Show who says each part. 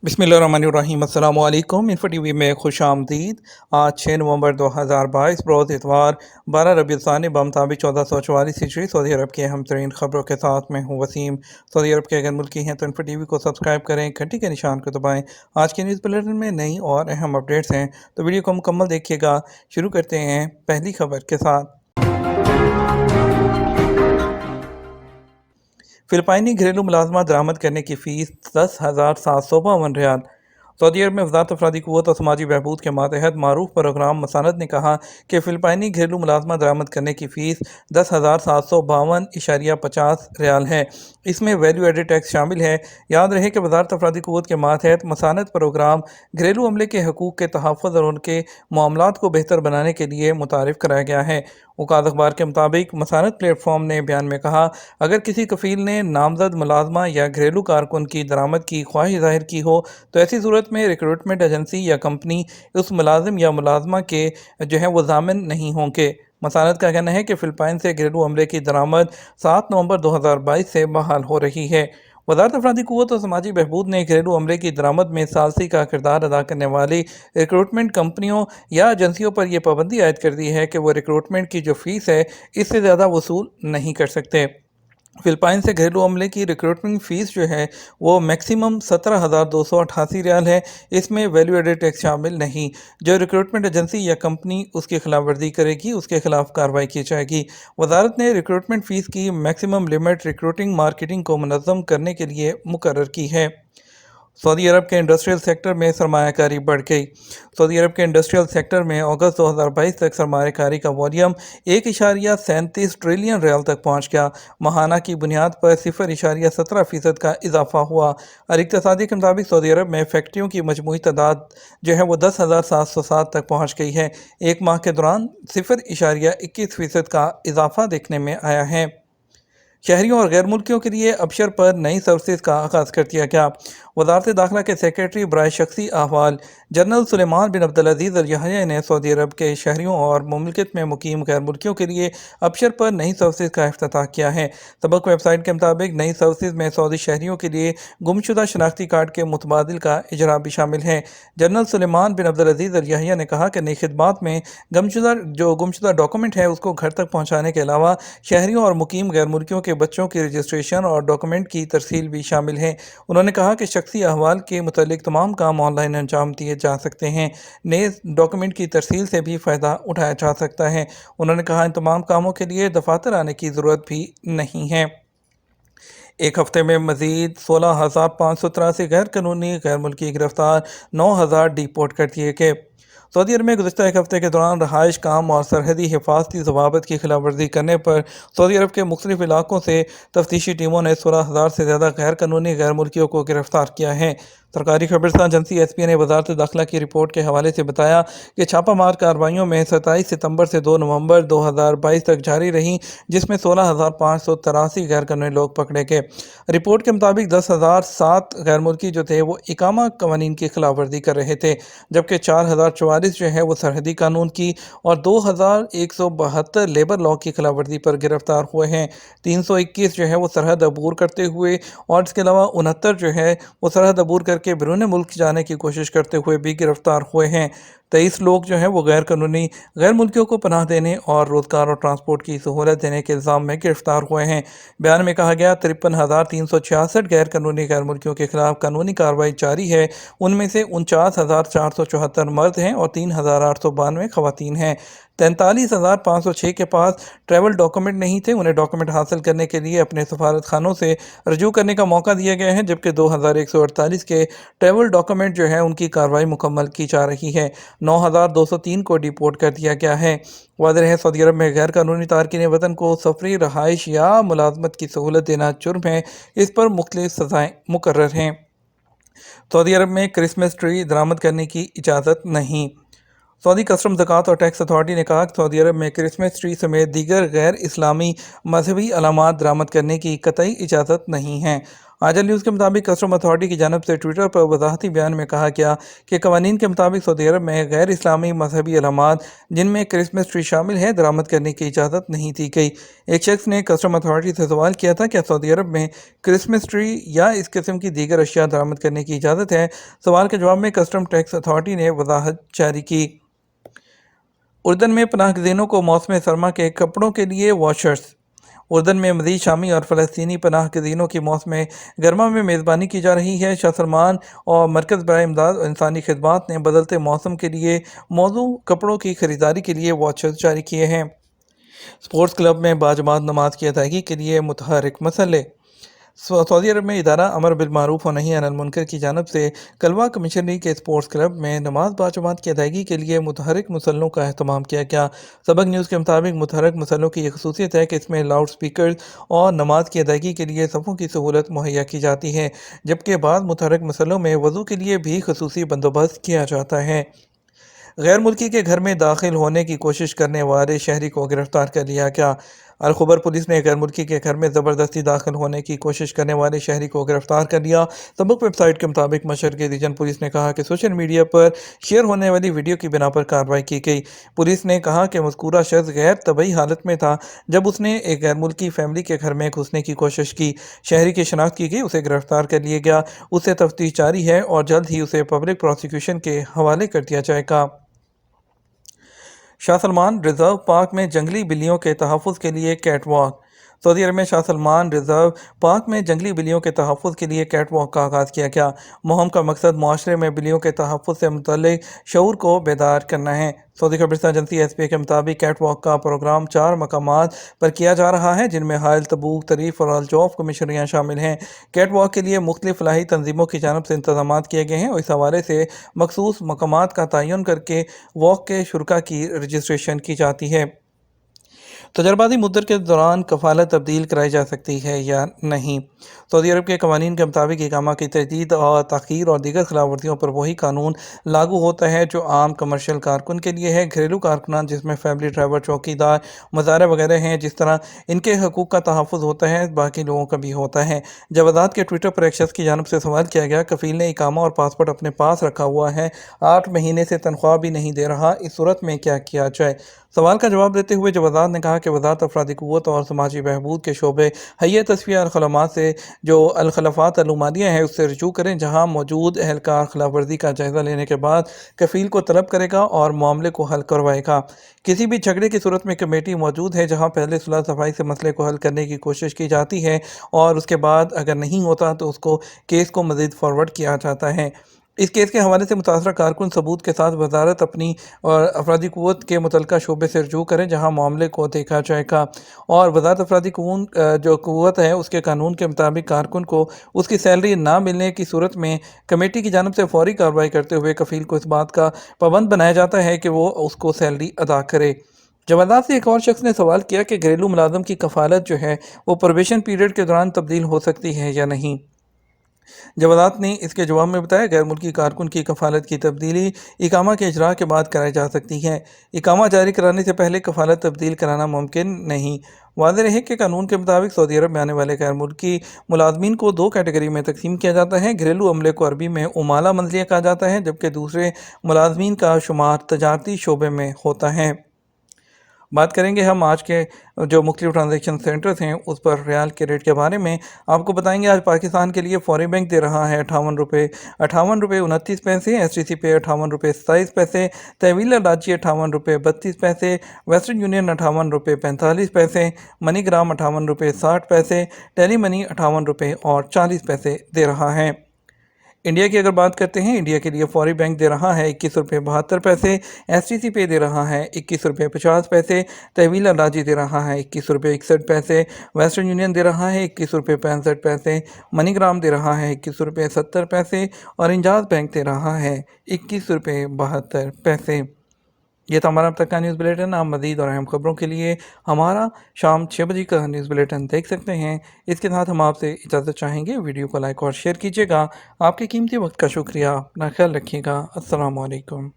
Speaker 1: बिस्मिल्लाहिर्रहमानिर्रहीम। अस्सलाम वालेकुम। इन्फो टीवी में खुश आमदीद। आज 6 नवंबर 2022 रोज़ इतवार 12 रबीउल सानी बमुताबिक 1444 हिजरी सऊदी अरब की अहम तरीन खबरों के साथ मैं हूँ वसीम। सऊदी अरब के अगर मुल्की हैं तो इन्फो टीवी को सब्सक्राइब करें, घंटी के निशान को दबाएं। आज के न्यूज़ बुलेटिन में नई और अहम अपडेट्स हैं तो वीडियो को मुकम्मल देखिएगा। शुरू करते हैं पहली खबर के साथ। फिलिपाइनी घरेलू मुलाजमा दरामद करने की फ़ीस 10,752 रियाल। सऊदी अरब में वज़ारत अफरादी क़ुव्वत और समाजी बहबूद के मातहत मारूफ प्रोग्राम मसानत ने कहा कि फ़िलिपाइनी घरेलू मुलाजमा दरामद करने की फ़ीस 10,752.50 रियाल है। इसमें वैल्यू एडेड टैक्स शामिल है। याद रहे कि वज़ारत अफरादी क़ुव्वत के मातहत मसानत प्रोग्राम घरेलू अमले के हकूक़ के तहफ़्फ़ुज़ और उनके मामलात को बेहतर बनाने के लिए मुतारिफ़ कराया गया है। उकाद अखबार के मुताबिक मसानत प्लेटफॉर्म ने बयान में कहा, अगर किसी कफ़ील ने नामजद मुलाजमा या घरेलू कारकुन की दरामद की ख्वाहिश ज़ाहिर की हो तो ऐसी सूरत में रिक्रूटमेंट एजेंसी या कंपनी उस मुलाजिम या मुलाजमा के वो ज़ामिन नहीं होंगे। मसानत का कहना है कि फ़िलिपाइन से घरेलू अमले की दरामद 7 नवंबर 2022 से बहाल हो रही है। वज़ारत अफरादी क़ुव्वत और समाजी बहबूद ने घरेलू अमले की दरामद में सालसी का किरदार अदा करने वाली रिक्रूटमेंट कंपनियों या एजेंसियों पर यह पाबंदी आयद कर दी है कि वो रिक्रूटमेंट की जो फ़ीस है इससे ज़्यादा वसूल नहीं कर सकते। फ़िलिपाइन से घरेलू अमले की रिक्रूटमेंट फ़ीस वो मैक्सिमम 17,288 रियाल है। इसमें वैल्यू एडेड टैक्स शामिल नहीं। जो रिक्रूटमेंट एजेंसी या कंपनी उसकी खिलाफ वर्जी करेगी उसके खिलाफ कार्रवाई की जाएगी। वजारत ने रिक्रूटमेंट फ़ीस की मैक्सिमम लिमिट रिक्रूटिंग मार्केटिंग को मुनज़्ज़म करने के लिए मुकर्रर की है। सऊदी अरब के इंडस्ट्रियल सेक्टर में सरमायाकारी बढ़ गई। सऊदी अरब के इंडस्ट्रियल सेक्टर में अगस्त 2022 तक सरमायाकारी का वॉल्यूम 1.37 ट्रिलियन रियाल तक पहुंच गया। माहाना की बुनियाद पर 0.17% का इजाफा हुआ। और इक़्तिसादी के मुताबिक सऊदी अरब में फैक्ट्रियों की मजमूई तादाद वो 10,707 तक पहुँच गई है। एक माह के दौरान 0.21% का इजाफा देखने में आया है। शहरियों और गैर मुल्कियों के लिए अबशर पर नई सर्विस का आगाज़ कर दिया गया। वज़ारत दाखिला के सेक्रेटरी बराए शख्सी अहवाल जनरल सुलेमान बिन अब्दुल-अज़ीज़ अल यहया ने सऊदी अरब के शहरियों और मुमलिकत में मुकीम गैर मुल्कियों के लिए अबशर पर नई सर्विस का इफ्तिताह किया है। सबक वेबसाइट के मुताबिक नई सर्विस में सऊदी शहरियों के लिए गुमशुदा शनाख्ती कार्ड के मुतबादिल का इजरा भी शामिल है। जनरल सुलेमान बिन अब्दुल-अज़ीज़ अल यहया ने कहा कि नई खिदमात में गुमशुदा डॉक्यूमेंट है उसको घर तक पहुँचाने के अलावा शहरियों और मुकीम गैर मुल्कियों के बच्चों की रजिस्ट्रेशन और डॉक्यूमेंट की तरसील भी शामिल है। उन्होंने कहा कि शख्सी अहवाल के मुतालिक तमाम काम ऑनलाइन अंजाम दिए जा सकते हैं। नए डॉक्यूमेंट की तरसील से भी फ़ायदा उठाया जा सकता है। उन्होंने कहा इन तमाम कामों के लिए दफातर आने की ज़रूरत भी नहीं है। एक हफ्ते में मजीद 16,583 गैर कानूनी गैर मुल्की गिरफ्तार, 9,000 डिपोर्ट कर दिए गए। सऊदी अरब में गुज़श्ता एक हफ्ते के दौरान रहाइश काम और सरहदी हिफाजती ज़वाबित की खिलाफ वर्जी करने पर सऊदी अरब के मुख्तलिफ इलाकों से तफ्तीशी टीमों ने 16,000 से ज़्यादा गैर कानूनी गैर मुल्कियों को गिरफ्तार किया है। सरकारी खबरसां एजेंसी SPA ने वज़ारत दाखिला की रिपोर्ट के हवाले से बताया कि छापामार कार्रवाइयों में 27 सितंबर से 2 नवंबर 2022 तक जारी रहीं, जिसमें 16,583 गैर कानूनी लोग पकड़े गए। रिपोर्ट के मुताबिक 10,007 गैर मुल्की जो थे वो इकामा कवानीन की खिलाफ वर्जी कर रहे थे, जबकि 4,044 वो सरहदी कानून की और 2,172 लेबर लॉ की खिलाफ वर्जी पर गिरफ्तार हुए हैं। 321 वो सरहद अबूर करते हुए और इसके अलावा 69 वो सरहद अबूर करके बैरून मुल्क जाने की कोशिश करते हुए भी गिरफ्तार हुए हैं। 23 लोग वो गैर कानूनी गैर मुल्कियों को पनाह देने और रोज़गार और ट्रांसपोर्ट की सहूलत देने के इल्ज़ाम में गिरफ्तार हुए हैं। बयान में कहा गया 53,366 गैर कानूनी गैर मुल्कियों के खिलाफ कानूनी कार्रवाई जारी है। उनमें से 49,474 मर्द हैं और 3,892 खवातीन हैं। 43,506 के पास ट्रैवल डॉक्यूमेंट नहीं थे। उन्हें डॉक्यूमेंट हासिल करने के लिए अपने सफारत खानों से रजू करने का मौका दिया गया है, जबकि 2,148 के ट्रैवल डॉक्यूमेंट उनकी कार्रवाई मुकम्मल की जा रही है। 9,203 को डिपोर्ट कर दिया गया है। वाज़ेह है सऊदी अरब में गैर कानूनी तारकीन वतन को सफरी रहाइश या मुलाजमत की सहूलत देना जुर्म है। इस पर मुख्तलिफ सज़ाएँ मुकर्रर हैं। सऊदी अरब में क्रिसमस ट्री दरामद करने की इजाज़त नहीं। सऊदी कस्टम ज़कात और टैक्स अथॉरिटी ने कहा कि सऊदी अरब में क्रिसमस ट्री समेत दीगर गैर इस्लामी मजहबी अलामात दरामद करने की कतई इजाज़त नहीं है। आजल न्यूज़ के मुताबिक कस्टम अथॉरिटी की जानब से ट्विटर पर वजाहती बयान में कहा गया कि कवानीन के मुताबिक सऊदी अरब में गैर इस्लामी मजहबी अलामात जिनमें क्रिसमस ट्री शामिल है दरामद करने की इजाज़त नहीं दी गई। एक शख्स ने कस्टम अथॉरिटी से सवाल किया था कि सऊदी अरब में क्रिसमस ट्री या इस किस्म की दीगर अशिया दरामद करने की इजाज़त है। सवाल के जवाब में कस्टम टैक्स अथॉरिटी ने वजाहत जारी की। उर्दन में पनाहगज़ीनों को मौसम सरमा के कपड़ों के लिए वॉशर्स। उर्दन में मज़ीद शामी और फ़लस्तीनी पनाहगज़ीनों की मौसम गर्मा में मेज़बानी की जा रही है। शाह सलमान और मरकज़ बराए इमदाद और इंसानी खिदमात ने बदलते मौसम के लिए मौजू कपड़ों की ख़रीदारी के लिए वाउचर्स जारी किए हैं। स्पोर्ट्स क्लब में बाजमात नमाज की अदायगी के लिए मुतहर्रिक मसले। सऊदी अरब में इदारा अमर बिल मारूफ और नही अनिल मुनकर की जानब से कलवा कमिश्नरी के स्पोर्ट्स क्लब में नमाज बाजमात की अदायगी के लिए मुतहर्रिक मुसल्लों का अहतमाम किया गया। सबक न्यूज़ के मुताबिक मुतहर्रिक मुसल्लों की यह खसूसियत है कि इसमें लाउड स्पीकर और नमाज की अदायगी के लिए सफ़ों की सहूलत मुहैया की जाती है, जबकि बाद मुतहर्रिक मुसल्लों में वज़ू के लिए भी खसूसी बंदोबस्त किया जाता है। गैर मुल्की के घर में दाखिल होने की कोशिश करने वाले शहरी को गिरफ्तार कर लिया गया। अलखबर पुलिस ने गैर मुल्की के घर में ज़बरदस्ती दाखिल होने की कोशिश करने वाले शहरी को गिरफ्तार कर लिया। सबक वेबसाइट के मुताबिक मशरक़ी रीजन पुलिस ने कहा कि सोशल मीडिया पर शेयर होने वाली वीडियो की बिना पर कार्रवाई की गई। पुलिस ने कहा कि मज़कूरा शख्स गैर तबई हालत में था जब उसने एक गैर मुल्की फैमिली के घर में घुसने की कोशिश की। शहरी की शनाख्त की गई, उसे गिरफ्तार कर लिया गया। उससे तफ्तीश जारी है और जल्द ही उसे पब्लिक प्रोसिक्यूशन के हवाले कर दिया जाएगा। शाह सलमान रिजर्व पार्क में जंगली बिल्लियों के तहफ़्फ़ुज़ के लिए कैट वॉक। सऊदी अरब में शाह सलमान रिजर्व पार्क में जंगली बिल्लियों के तहफ़्फ़ुज़ के लिए कैट वॉक का आगाज़ किया गया। मुहिम का मकसद मुआशरे में बिल्लियों के तहफ़्फ़ुज़ से मुतल्लिक़ शऊर को बेदार करना है। सऊदी खबरस्तान एजेंसी एसपीए के मुताबिक कैट वॉक का प्रोग्राम 4 मकामात पर किया जा रहा है, जिनमें हायल, तबूक, तरीफ और अलजौफ कमिश्नरियाँ शामिल हैं। कैट वॉक के लिए मुख्तलिफ फलाही तंजीमों की जानब से इंतजामात किए गए हैं और इस हवाले से मखसूस मकामात का तयन करके वॉक के शुरका की रजिस्ट्रेशन की जाती है। तजर्बाती मुद्दत के दौरान कफ़ालत तब्दील कराई जा सकती है या नहीं। सऊदी अरब के कवानीन के मुताबिक इकामा की तजदीद और तख़ीर और दीगर खिलाफ वर्जियों पर वही कानून लागू होता है जो आम कमर्शियल कारकुन के लिए है। घरेलू कारकुनान जिसमें फैमिली ड्राइवर, चौकीदार, मज़ारा वगैरह हैं, जिस तरह इनके हकूक़ का तहफ़्फ़ुज़ होता है बाकी लोगों का भी होता है। जवादात के ट्विटर पर एक शख्स की जानब से सवाल किया गया, कफ़ील ने इकामा और पासपोर्ट अपने पास रखा हुआ है, 8 महीने से तनख्वाह भी नहीं दे रहा, इस सूरत में क्या किया जाए। सवाल का जवाब देते हुए जवादात ने कहा कि वज़ारत अफरादी क़ुव्वत और समाजी बहबूद के शोबे हैयत तस्फिया अलखलमात से जो अलखलफात अलुमादियाँ हैं उससे रजू करें, जहाँ मौजूद एहलकार खिलाफ वर्जी का जायज़ा लेने के बाद कफ़ील को तलब करेगा और मामले को हल करवाएगा। किसी भी झगड़े की सूरत में कमेटी मौजूद है जहाँ पहले सुलह सफाई से मसले को हल करने की कोशिश की जाती है और उसके बाद अगर नहीं होता तो उसको केस को मज़ीद फॉरवर्ड किया जाता है। इस केस के हवाले से मुतासरा कारकुन सबूत के साथ वजारत अपनी और अफरादी क़ुव्वत के मुतलका शोबे से रजू करें, जहाँ मामले को देखा जाएगा और वजारत अफरादी जो क़ुव्वत है उसके कानून के मुताबिक कारकुन को उसकी सैलरी ना मिलने की सूरत में कमेटी की जानब से फौरी कार्रवाई करते हुए कफ़ील को इस बात का पाबंद बनाया जाता है कि वो उसको सैलरी अदा करे। जवादात से एक और शख्स ने सवाल किया कि घरेलू मुलाजम की कफ़ालत जो है वो प्रोबेशन पीरियड के दौरान तब्दील हो सकती है या नहीं। जवादात ने इसके जवाब में बताया, गैर मुल्की कारकुन की कफ़ालत की तब्दीली इकामा के इजरा के बाद कराई जा सकती है। इकामा जारी कराने से पहले कफ़ालत तब्दील कराना मुमकिन नहीं। वाज़ेह रहे कि कानून के मुताबिक सऊदी अरब में आने वाले गैर मुल्की मुलाजमीन को 2 कैटेगरी में तकसीम किया जाता है। घरेलू अमले को अरबी में उमाला मंजलिया कहा जाता है, जबकि दूसरे मुलाजमीन का शुमार तजारती शोबे में होता है। बात करेंगे हम आज के जो मुख्तलिफ ट्रांजेक्शन सेंटर्स हैं उस पर रियाल के रेट के बारे में। आपको बताएंगे आज पाकिस्तान के लिए फॉरेन बैंक दे रहा है 58 रुपये 29 पैसे, STC पे 58 रुपये 27 पैसे, तहवील राज्य 58 रुपये 32 पैसे, वेस्टर्न यूनियन 58 रुपये 45 पैसे, मनीग्राम 58 रुपये 60 पैसे, टेली मनी 58 रुपये और 40 पैसे दे रहा है। इंडिया की अगर बात करते हैं, इंडिया के लिए फौरी बैंक दे रहा है 21 रुपये 72 पैसे, STC पे दे रहा है 21 रुपये 50 पैसे, तहवील अलाजी दे रहा है 21 रुपये 61 पैसे, वेस्टर्न यूनियन दे रहा है 21 रुपये 65 पैसे, मनीग्राम दे रहा है 21 रुपये 70 पैसे और इंजाज बैंक दे रहा है 21 रुपये 72 पैसे। ये तो हमारा अब तक का न्यूज़ बुलेटिन। आप मज़ीद और अहम खबरों के लिए हमारा शाम 6 बजे का न्यूज़ बुलेटिन देख सकते हैं। इसके साथ हम आपसे इजाज़त चाहेंगे। वीडियो को लाइक और शेयर कीजिएगा। आपके कीमती वक्त का शुक्रिया। अपना ख्याल रखिएगा। अस्सलाम वालेकुम।